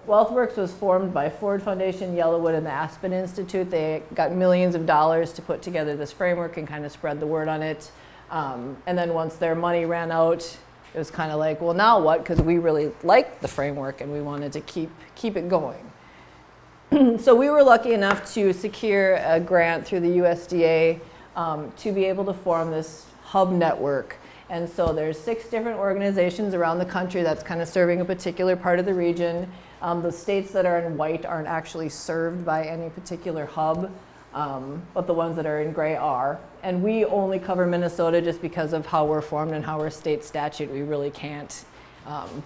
WealthWorks was formed by Ford Foundation, Yellowwood, and the Aspen Institute. They got millions of dollars to put together this framework and kind of spread the word on it. And then once their money ran out, it was kind of like, well, now what? Because we really liked the framework and we wanted to keep it going. So we were lucky enough to secure a grant through the USDA to be able to form this hub network. And so there's 6 different organizations around the country that's kind of serving a particular part of the region. The states that are in white aren't actually served by any particular hub, but the ones that are in gray are. And we only cover Minnesota just because of how we're formed and how we're state statute. We really can't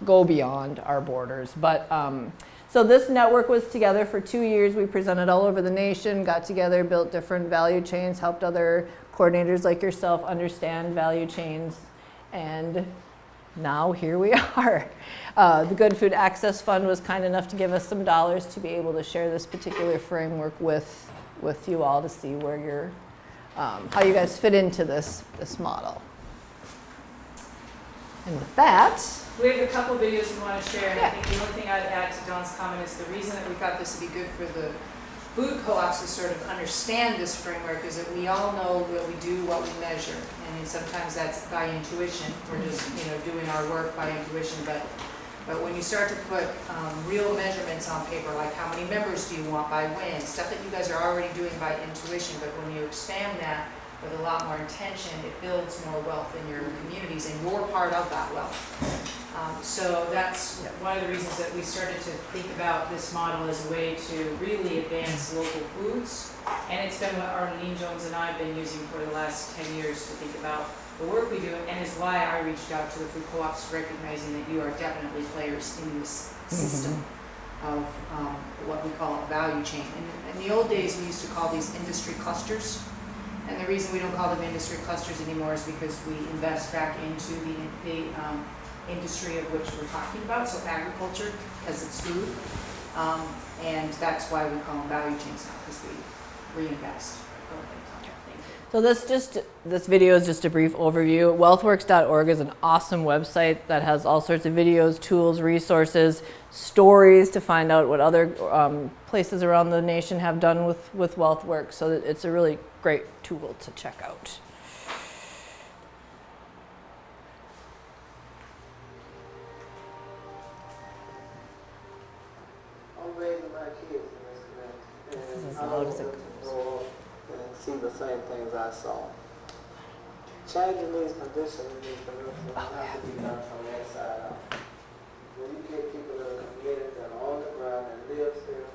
go beyond our borders. But so this network was together for 2 years. We presented all over the nation, got together, built different value chains, helped other coordinators like yourself understand value chains. And now here we are. The Good Food Access Fund was kind enough to give us some dollars to be able to share this particular framework with you all to see where you're, how you guys fit into this model. And with that, we have a couple of videos we want to share, and yeah. I think the only thing I'd add to Dawn's comment is the reason that we thought this would be good for the food co-ops to sort of understand this framework is that we all know what we do, what we measure, and sometimes that's by intuition. We're just doing our work by intuition, but when you start to put real measurements on paper, like how many members do you want by when, stuff that you guys are already doing by intuition, but when you expand that with a lot more intention, it builds more wealth in your communities, and you're part of that wealth. So that's one of the reasons that we started to think about this model as a way to really advance local foods. And it's been what Arlene Jones and I have been using for the last 10 years to think about the work we do, and is why I reached out to the food co-ops, recognizing that you are definitely players in this system of what we call a value chain. And in the old days, we used to call these industry clusters. And the reason we don't call them industry clusters anymore is because we invest back into the industry of which we're talking about, so agriculture, because it's food. And that's why we call them value chains now, because we reinvest. so this video is just a brief overview. WealthWorks.org is an awesome website that has all sorts of videos, tools, resources, stories to find out what other places around the nation have done with WealthWorks. So it's a really great tool to check out. I'm raising my kids in this community, This is and as I loud want as it them goes. to grow up and see the same things I saw. Changing these conditions in these communities have to be done from the inside out. When you get people that are committed, that are on the ground, that live here,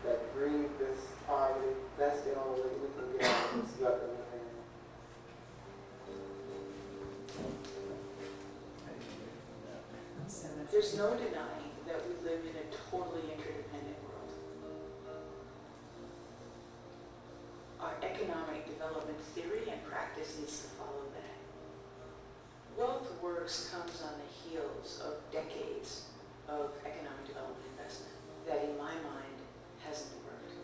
that breathe this poverty, that's the only way we can get out of this gut that we're in. There's no denying that we live in a totally interdependent world. Our economic development theory and practice needs to follow that. WealthWorks comes on the heels of decades of economic development investment that, in my mind, hasn't worked.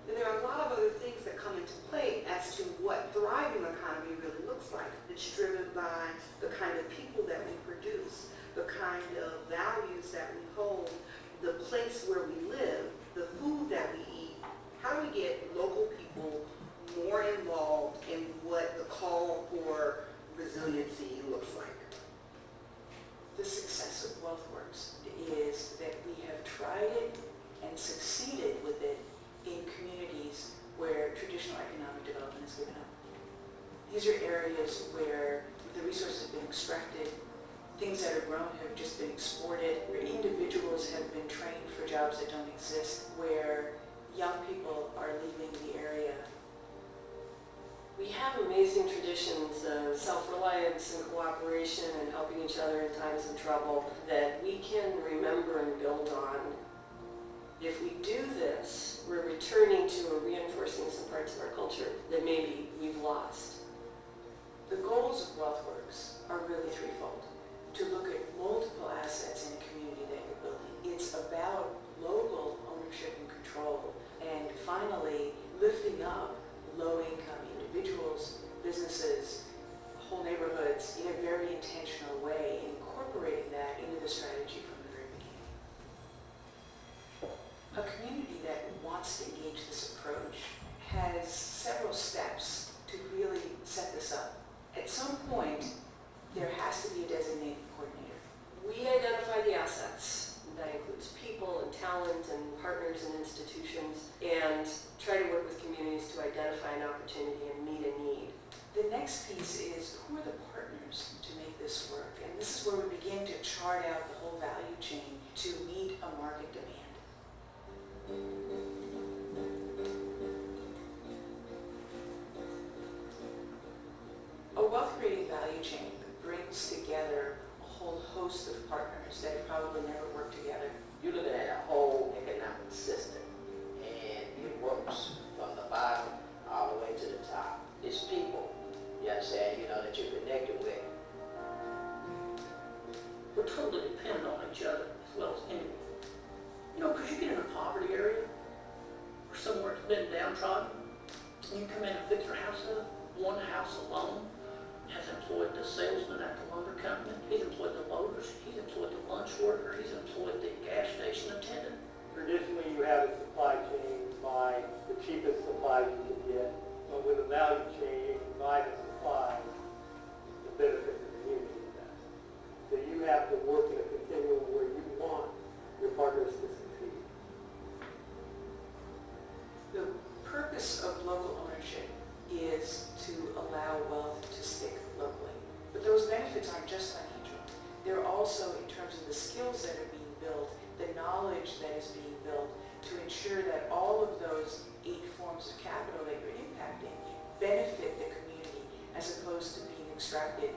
And there are a lot of other things that come into play as to what thriving economy really looks like. It's driven by the kind of people that we produce, the kind of values that we hold, the place where we live, the food that we eat. How do we get local people more involved in what the call for resiliency looks like? The success of WealthWorks is that we have tried it and succeeded with it in communities where traditional economic development is given up. These are areas where the resources have been extracted, things that are grown have just been exported, where individuals have been trained for jobs that don't exist, where young people are leaving the area. We have amazing traditions of self-reliance and cooperation and helping each other in times of trouble that we can remember and build on. If we do this, we're returning to or reinforcing some parts of our culture that maybe we've lost. The goals of WealthWorks are really threefold. To look at multiple assets in a community that you're building. It's about local ownership and control. And finally, lifting up low-income individuals, businesses, whole neighborhoods in a very intentional way, and incorporating that into the strategy from the very beginning. probably never work together. You're looking at a whole economic system, and it works from the bottom all the way to the top. It's people, you understand, that you're connected with. We're totally dependent on each other as well as anyone. Because you get in a poverty area or somewhere that's been downtrodden, and you come in and fix your house up. One house alone has employed the salesman at the lumber company. He's employed the loaders. He's employed the lunch worker. He's employed the gas station attendant. Traditionally, you have a supply chain, you buy the cheapest supply you can get, but with a value chain, you buy the supply to benefit the community. So you have to work in a continuum where you want your partners to succeed. The purpose of local ownership is to allow wealth to stick locally. But those benefits aren't just financial. They're also in terms of the skills that are being built, the knowledge that is being built to ensure that all of those 8 forms of capital that you're impacting benefit the community as opposed to being extracted.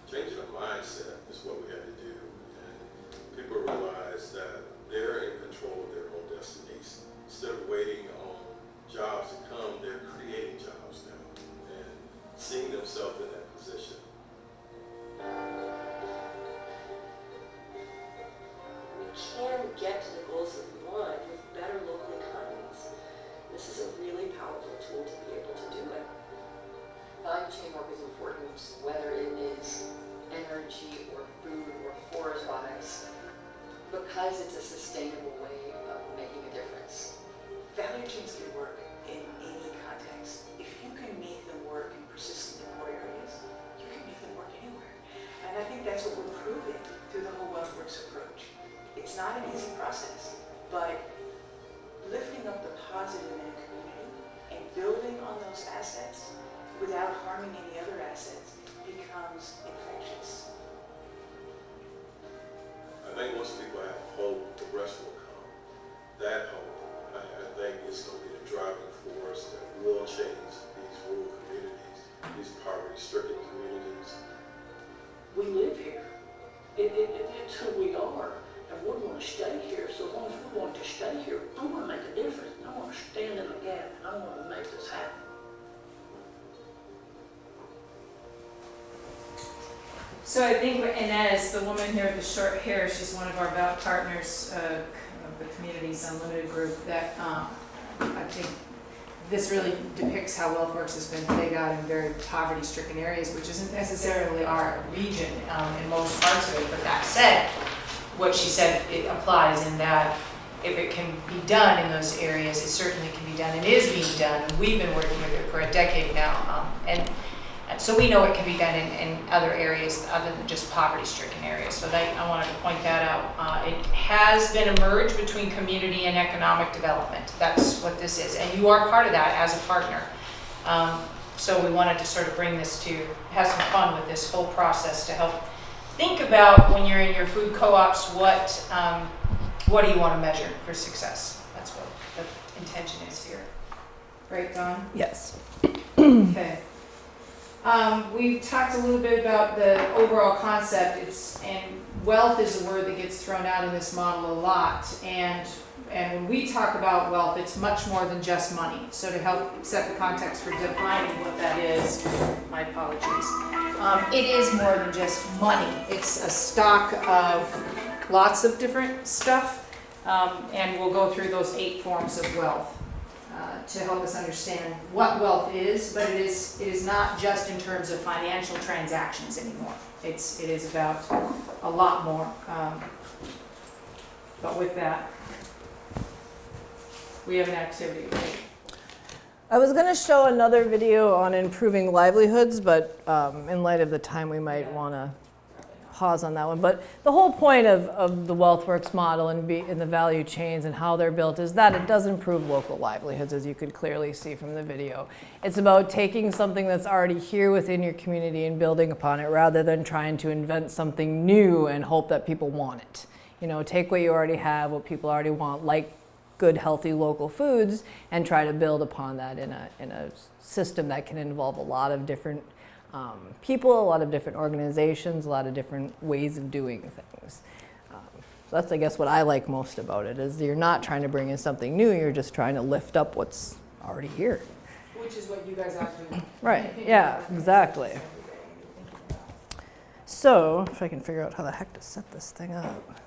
Changing our mindset is what we had to do, and people realize that they're in control of their own destinies. Instead of waiting on jobs to come, they're creating jobs now and seeing themselves in that position. We can get to the goals that we want with better local economies. This is a really powerful tool to be able to do it. Value chain work is important, whether it is energy or food or forest products, because it's a sustainable way of making a difference. Value chains can work in any context. If you can make them work in persistent and poor areas, you can make them work anywhere. And I think that's what we're proving through the whole WealthWorks approach. It's not an easy process, but lifting up the positive in a community and building on those assets without harming any other assets becomes infectious. I think once people have hope, the rest will come. That hope, I think, is going to be the driving force that will change these rural communities, these poverty-stricken communities. We live here. It's who we are, and we're going to stay here. So as long as we're going to stay here, I'm going to make a difference. And I want to stand in the gap, and I want to make this happen. So I think, and as the woman here with the short hair, she's one of our partners of the Communities Unlimited group, that I think this really depicts how WealthWorks has been played out in very poverty-stricken areas, which isn't necessarily our region in most parts of it. But that said, what she said, it applies in that if it can be done in those areas, it certainly can be done and is being done. And we've been working with it for a decade now. And so we know it can be done in other areas other than just poverty-stricken areas. So I wanted to point that out. It has been a merge between community and economic development. That's what this is. And you are part of that as a partner. So we wanted to sort of bring this to, have some fun with this whole process to help think about when you're in your food co-ops, what do you want to measure for success? That's what the intention is here. Right, Dawn? Yes. Okay. We've talked a little bit about the overall concept. And wealth is a word that gets thrown out in this model a lot. And when we talk about wealth, it's much more than just money. So to help set the context for defining what that is, my apologies. It is more than just money. It's a stock of lots of different stuff. And we'll go through those 8 forms of wealth. To help us understand what wealth is, but it is not just in terms of financial transactions anymore. It is about a lot more. But with that, we have an activity. I was going to show another video on improving livelihoods, but in light of the time, we might want to pause on that one. But the whole point of the WealthWorks model and the value chains and how they're built is that it does improve local livelihoods, as you could clearly see from the video. It's about taking something that's already here within your community and building upon it, rather than trying to invent something new and hope that people want it. Take what you already have, what people already want, like good, healthy local foods, and try to build upon that in a system that can involve a lot of different people, a lot of different organizations, a lot of different ways of doing things. So that's, I guess, what I like most about it, is you're not trying to bring in something new, you're just trying to lift up what's already here. Which is what you guys are doing. Right, yeah, exactly. So, if I can figure out how the heck to set this thing up.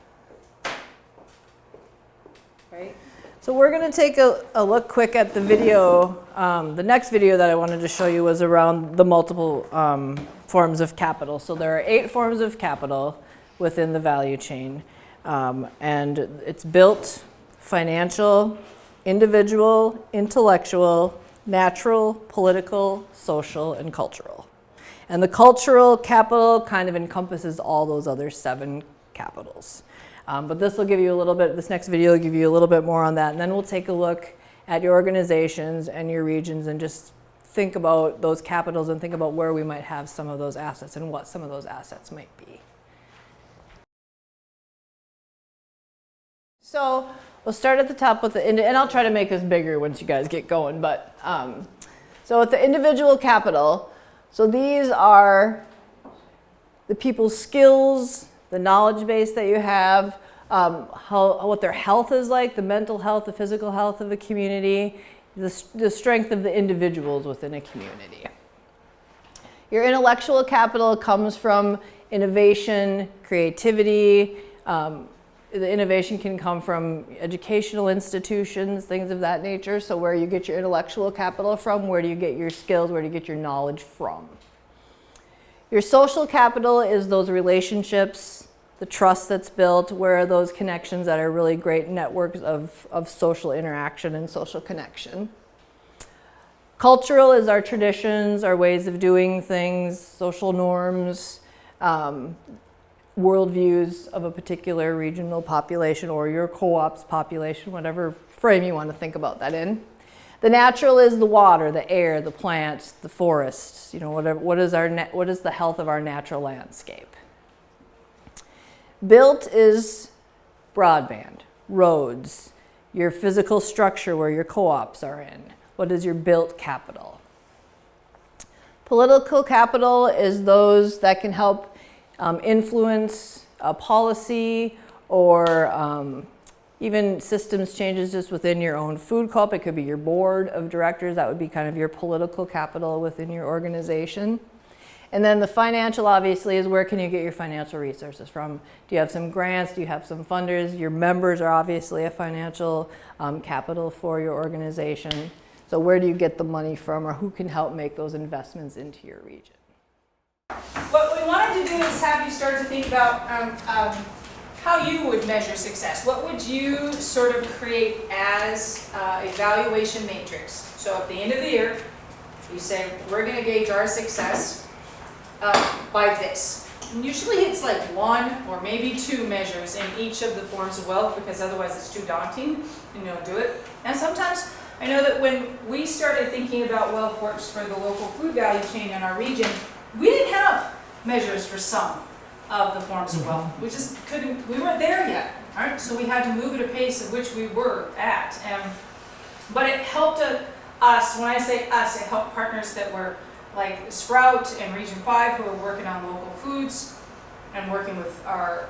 Right? So we're going to take a look quick at the video. The next video that I wanted to show you was around the multiple forms of capital. So there are 8 forms of capital within the value chain. And it's built, financial, individual, intellectual, natural, political, social, and cultural. And the cultural capital kind of encompasses all those other 7 capitals. But this will give you a little bit, this next video will give you a little bit more on that. And then we'll take a look at your organizations and your regions and just think about those capitals and think about where we might have some of those assets and what some of those assets might be. So we'll start at the top with and I'll try to make this bigger once you guys get going. But so with the individual capital, so these are the people's skills, the knowledge base that you have, what their health is like, the mental health, the physical health of the community, the strength of the individuals within a community. Your intellectual capital comes from innovation, creativity. The innovation can come from educational institutions, things of that nature. So where you get your intellectual capital from, where do you get your skills, where do you get your knowledge from? Your social capital is those relationships, the trust that's built, where are those connections that are really great networks of social interaction and social connection. Cultural is our traditions, our ways of doing things, social norms, worldviews of a particular regional population or your co-op's population, whatever frame you want to think about that in. The natural is the water, the air, the plants, the forests, what is the health of our natural landscape. Built is broadband, roads, your physical structure where your co-ops are in. What is your built capital? Political capital is those that can help influence a policy or even systems changes just within your own food co-op. It could be your board of directors. That would be kind of your political capital within your organization. And then the financial, obviously, is where can you get your financial resources from? Do you have some grants? Do you have some funders? Your members are obviously a financial capital for your organization. So where do you get the money from, or who can help make those investments into your region? What we wanted to do is have you start to think about how you would measure success. What would you sort of create as a evaluation matrix? So at the end of the year, you say, we're going to gauge our success by this. And usually it's like 1 or maybe 2 measures in each of the forms of wealth, because otherwise it's too daunting and you don't do it. And sometimes I know that when we started thinking about WealthWorks for the local food value chain in our region, we didn't have measures for some of the forms of wealth. We just couldn't, we weren't there yet, all right? So we had to move at a pace at which we were at. But it helped us, when I say us, it helped partners that were like Sprout and Region 5 who are working on local foods and working with our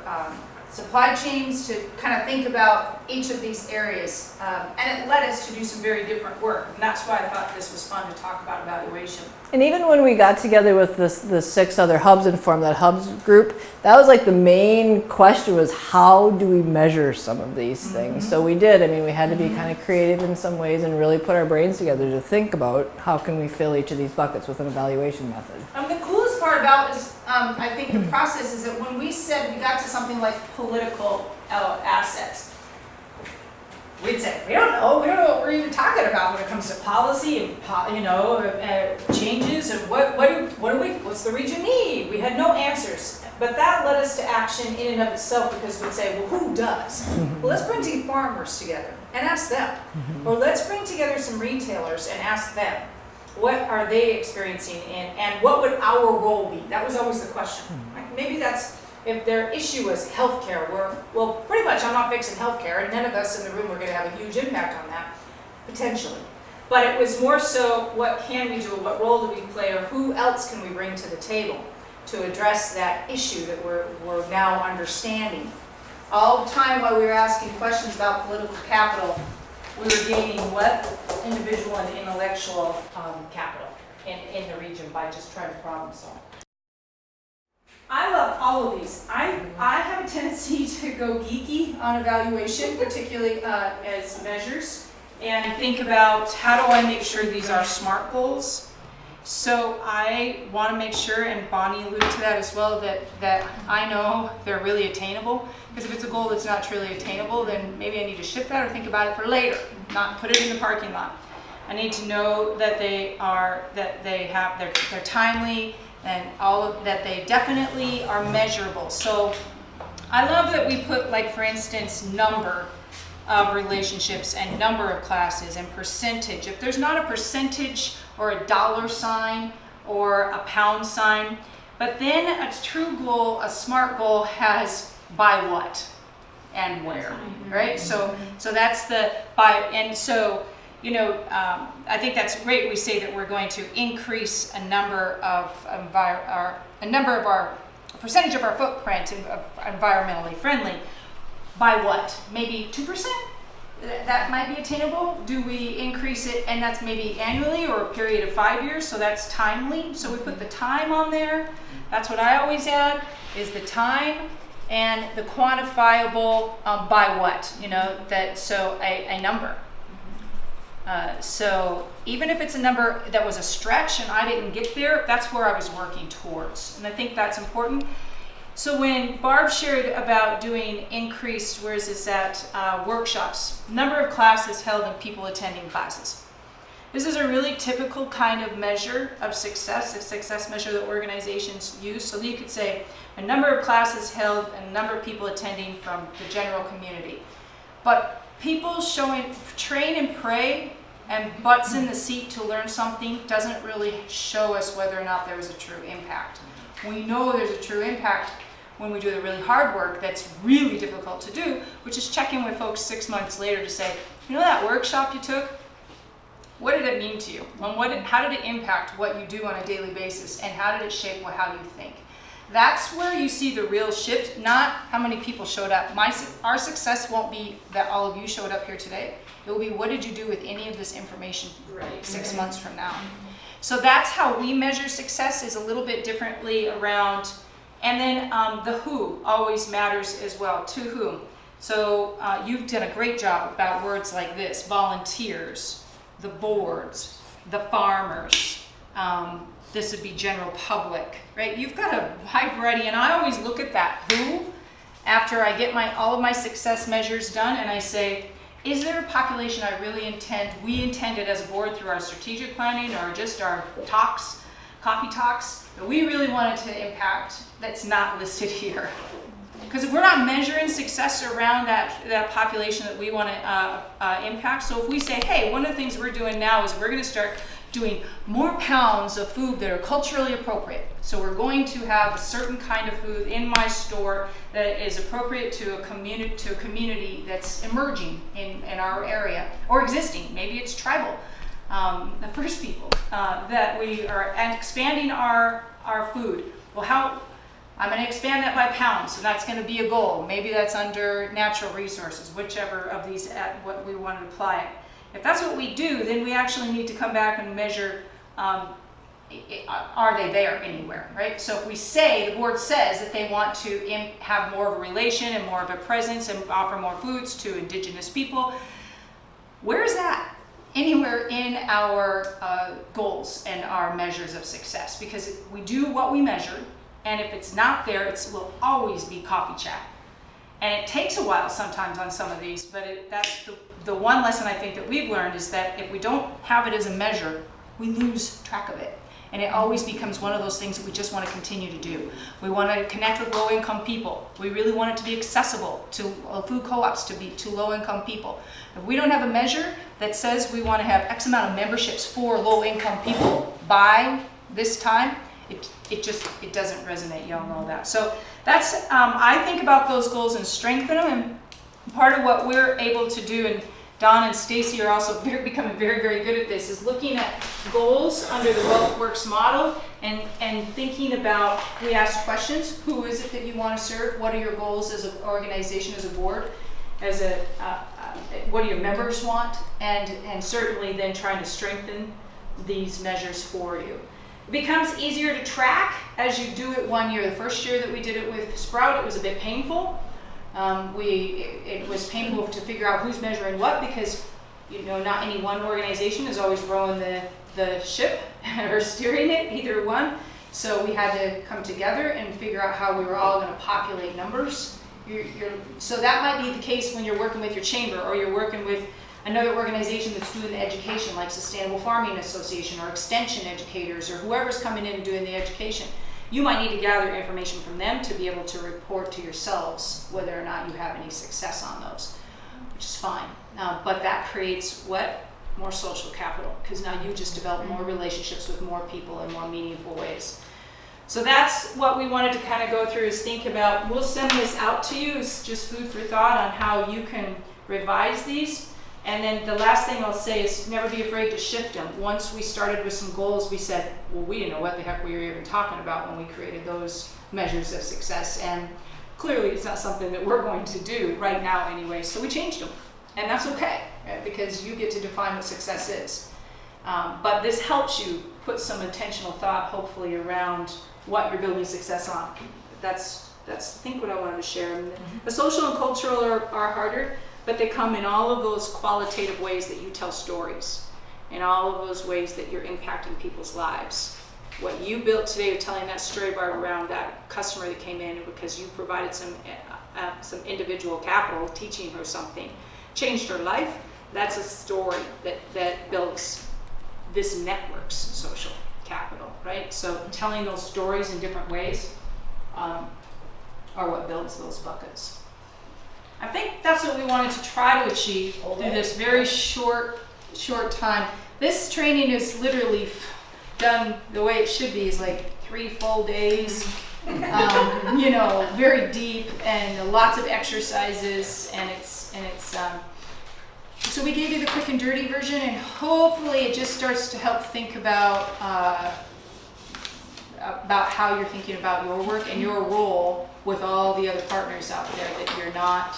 supply chains to kind of think about each of these areas. And it led us to do some very different work. And that's why I thought this was fun to talk about evaluation. And even when we got together with the 6 other hubs and formed that hubs group, that was like the main question was, how do we measure some of these things? So we did. I mean, we had to be kind of creative in some ways and really put our brains together to think about how can we fill each of these buckets with an evaluation method. The coolest part about is, I think the process is that when we said we got to something like political assets, we'd say, we don't know what we're even talking about when it comes to policy and changes and what's the region need? We had no answers, but that led us to action in and of itself, because we'd say, well, who does? Well, let's bring two farmers together and ask them, or let's bring together some retailers and ask them. What are they experiencing, and what would our role be? That was always the question. Like maybe that's, if their issue was healthcare, well, pretty much I'm not fixing healthcare, and none of us in the room are going to have a huge impact on that, potentially. But it was more so, what can we do, what role do we play, or who else can we bring to the table to address that issue that we're now understanding? all the time while we were asking questions about political capital, we were gaining what? Individual and intellectual capital in the region by just trying to problem solve. I love all of these. I have a tendency to go geeky on evaluation, particularly as measures, and think about how do I make sure these are SMART goals. So I want to make sure, and Bonnie alluded to that as well, that I know they're really attainable. Because if it's a goal that's not truly attainable, then maybe I need to shift that or think about it for later, not put it in the parking lot. I need to know that they're timely, and that they definitely are measurable. So I love that we put, like, for instance, number of relationships and number of classes and percentage. If there's not a percentage or a dollar sign or a pound sign, but then a true goal, a SMART goal has by what and where, right? So that's the by, and so, you know, I think that's great. We say that we're going to increase a number of our percentage of our footprint of environmentally friendly. By what? Maybe 2%? That might be attainable. Do we increase it, and that's maybe annually or a period of 5 years, so that's timely. So we put the time on there. That's what I always add, is the time and the quantifiable by what, you know, that, so a number. So even if it's a number that was a stretch and I didn't get there, that's where I was working towards. And I think that's important. So when Barb shared about doing increased, where is this at, workshops, number of classes held and people attending classes. This is a really typical kind of measure of success, a success measure that organizations use. So you could say a number of classes held and a number of people attending from the general community. But people showing train and pray and butts in the seat to learn something doesn't really show us whether or not there was a true impact. We know there's a true impact when we do the really hard work that's really difficult to do, which is check in with folks 6 months later to say, you know that workshop you took? What did it mean to you? And how did it impact what you do on a daily basis? And how did it shape how you think? That's where you see the real shift, not how many people showed up. Our success won't be that all of you showed up here today. It will be, what did you do with any of this information 6 months from now? So that's how we measure success, is a little bit differently around. And then the who always matters as well, to whom. So you've done a great job about words like this: volunteers, the boards, the farmers, this would be general public, right? You've got a wide variety, and I always look at that who after I get all of my success measures done, and I say, is there a population we intended as a board through our strategic planning or just our talks, coffee talks, that we really wanted to impact that's not listed here? Because if we're not measuring success around that population that we want to impact, so if we say, hey, one of the things we're doing now is we're going to start doing more pounds of food that are culturally appropriate. So we're going to have a certain kind of food in my store that is appropriate to a community that's emerging in our area, or existing. Maybe it's tribal, the First People, that we are expanding our food. Well, I'm going to expand that by pounds, so that's going to be a goal. Maybe that's under natural resources, whichever of these what we want to apply it. If that's what we do, then we actually need to come back and measure, are they there anywhere, right? So if we say, the board says that they want to have more of a relation and more of a presence and offer more foods to indigenous people, where is that? Anywhere in our goals and our measures of success, because we do what we measure, and if it's not there, it will always be coffee chat. And it takes a while sometimes on some of these, but that's the one lesson I think that we've learned, is that if we don't have it as a measure, we lose track of it. And it always becomes one of those things that we just want to continue to do. We want to connect with low-income people. We really want it to be accessible to food co-ops, to low-income people. If we don't have a measure that says we want to have X amount of memberships for low-income people by this time, it doesn't resonate. Y'all know that. So that's I think about those goals and strengthen them. And part of what we're able to do, and Don and Stacy are also becoming very, very good at this, is looking at goals under the WealthWorks model and thinking about, we ask questions, who is it that you want to serve? What are your goals as an organization, as a board? What do your members want? And certainly then trying to strengthen these measures for you. It becomes easier to track as you do it one year. The first year that we did it with Sprout, it was a bit painful. It was painful to figure out who's measuring what, because not any one organization is always rowing the ship or steering it, either one. So we had to come together and figure out how we were all going to populate numbers. So that might be the case when you're working with your chamber, or you're working with another organization that's doing the education, like Sustainable Farming Association or Extension Educators, or whoever's coming in and doing the education. You might need to gather information from them to be able to report to yourselves whether or not you have any success on those, which is fine. But that creates what? More social capital, because now you just develop more relationships with more people in more meaningful ways. So that's what we wanted to kind of go through, is think about, we'll send this out to you, it's just food for thought on how you can revise these. And then the last thing I'll say is never be afraid to shift them. Once we started with some goals, we said, well, we didn't know what the heck we were even talking about when we created those measures of success. And clearly it's not something that we're going to do right now anyway. So we changed them. And that's okay, right? Because you get to define what success is. But this helps you put some intentional thought, hopefully, around what you're building success on. That's I think what I wanted to share. The social and cultural are harder, but they come in all of those qualitative ways that you tell stories, in all of those ways that you're impacting people's lives. What you built today of telling that story around that customer that came in because you provided some individual capital, teaching her something, changed her life, that's a story that builds this network's social capital, right? So telling those stories in different ways are what builds those buckets. I think that's what we wanted to try to achieve through this very short time. This training is literally done the way it should be, is like 3 full days, very deep and lots of exercises, and it's so we gave you the quick and dirty version, and hopefully it just starts to help think about how you're thinking about your work and your role with all the other partners out there, that you're not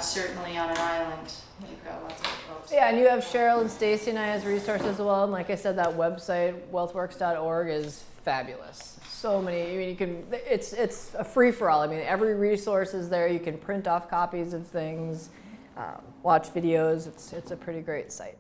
certainly on an island. You've got lots of folks. Yeah, and you have Cheryl and Stacy and I as resources as well. And like I said, that website, wealthworks.org, is fabulous. So many, you can, it's a free-for-all. Every resource is there. You can print off copies of things, watch videos. It's a pretty great site.